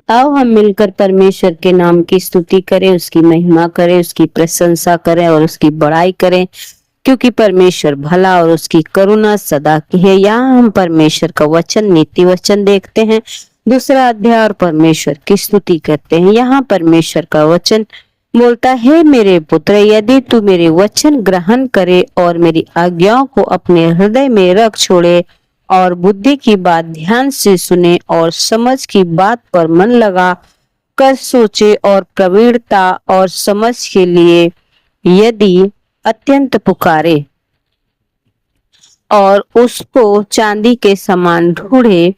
आओ हम मिलकर परमेश्वर के नाम की स्तुति करें, उसकी महिमा करें, उसकी प्रशंसा करें और उसकी बड़ाई करें, क्योंकि परमेश्वर भला और उसकी करुणा सदा की है। यहाँ हम परमेश्वर का वचन, नीति वचन देखते हैं, दूसरा अध्याय, और परमेश्वर की स्तुति करते हैं। यहाँ परमेश्वर का वचन बोलता है, मेरे पुत्र, यदि तू मेरे वचन ग्रहण करे और मेरी आज्ञाओं को अपने हृदय में रख छोड़े और बुद्धि की बात ध्यान से सुने और समझ की बात पर मन लगा कर सोचे और प्रवीणता और समझ के लिए यदि अत्यंत पुकारे और उसको चांदी के समान ढूंढे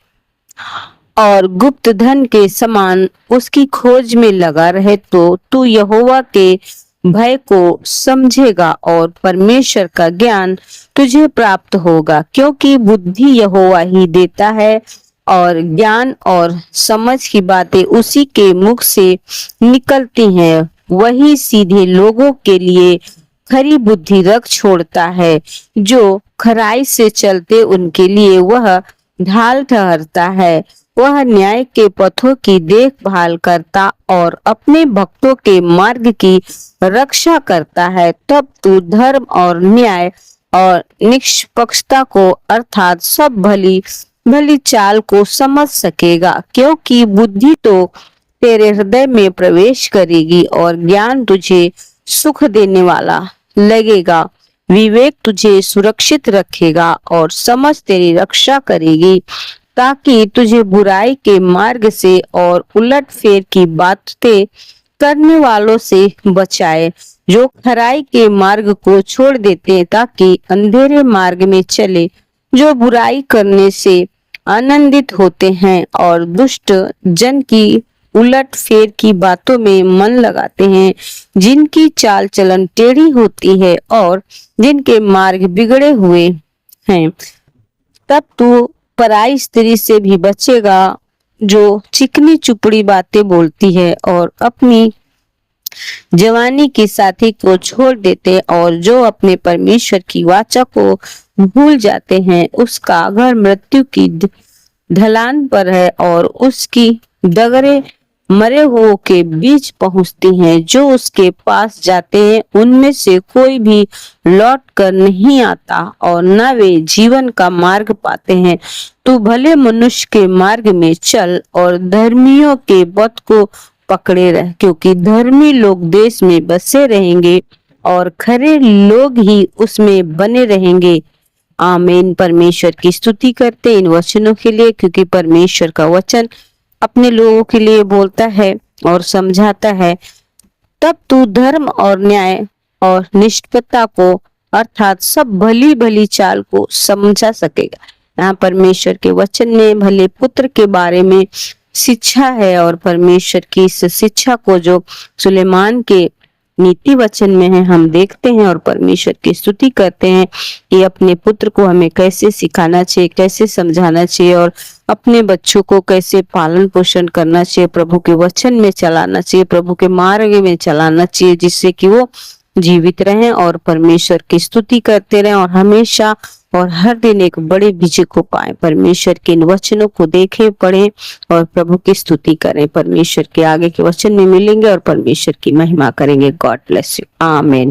और गुप्त धन के समान उसकी खोज में लगा रहे, तो तू यहोवा के भय को समझेगा और परमेश्वर का ज्ञान तुझे प्राप्त होगा, क्योंकि बुद्धि यहोवा ही देता है और ज्ञान और समझ की बातें उसी के मुख से निकलती हैं। वही सीधे लोगों के लिए खरी बुद्धि रख छोड़ता है, जो खराई से चलते उनके लिए वह ढाल ठहरता है। वह न्याय के पथों की देखभाल करता और अपने भक्तों के मार्ग की रक्षा करता है। तब तू धर्म और न्याय और निष्पक्षता को अर्थात सब भली भली चाल को समझ सकेगा, क्योंकि बुद्धि तो तेरे हृदय में प्रवेश करेगी और ज्ञान तुझे सुख देने वाला लगेगा। विवेक तुझे सुरक्षित रखेगा और समझ तेरी रक्षा करेगी, ताकि तुझे बुराई के मार्ग से और उलटफेर की बातें करने वालों से बचाए, जो खराई के मार्ग को छोड़ देते ताकि अंधेरे मार्ग में चले, जो बुराई करने से आनंदित होते हैं और दुष्ट जन की उलट फेर की बातों में मन लगाते हैं, जिनकी चाल चलन टेढ़ी होती है और जिनके मार्ग बिगड़े हुए हैं। तब तू पराई स्त्री से भी बचेगा, जो चिकनी चुपड़ी बातें बोलती है और अपनी जवानी के साथी को छोड़ देते और जो अपने परमेश्वर की वाचा को भूल जाते हैं। उसका घर मृत्यु की ढलान पर है और उसकी डगरे मरे हुओं के बीच पहुंचती हैं। जो उसके पास जाते हैं उनमें से कोई भी लौट कर नहीं आता और न वे जीवन का मार्ग पाते हैं। तू भले मनुष्य के मार्ग में चल और धर्मियों के पथ को पकड़े रह, क्योंकि धर्मी लोग देश में बसे रहेंगे और खरे लोग ही उसमें बने रहेंगे। आमीन। परमेश्वर की स्तुति करते इन वचनों के लिए, क्योंकि परमेश्वर का वचन अपने लोगों के लिए बोलता है और समझाता है। तब तू धर्म और न्याय और निष्पक्षता को अर्थात सब भली भली चाल को समझा सकेगा। यहाँ परमेश्वर के वचन में भले पुत्र के बारे में शिक्षा है और परमेश्वर की इस शिक्षा को जो सुलेमान के नीति वचन में है हम देखते हैं और परमेश्वर की स्तुति करते हैं कि अपने पुत्र को हमें कैसे सिखाना चाहिए, कैसे समझाना चाहिए और अपने बच्चों को कैसे पालन पोषण करना चाहिए, प्रभु के वचन में चलाना चाहिए, प्रभु के मार्ग में चलाना चाहिए, जिससे कि वो जीवित रहें और परमेश्वर की स्तुति करते रहें और हमेशा और हर दिन एक बड़े विजय को पाए। परमेश्वर के इन वचनों को देखें, पढ़ें और प्रभु की स्तुति करें। परमेश्वर के आगे के वचन में मिलेंगे और परमेश्वर की महिमा करेंगे। God bless you. आमीन।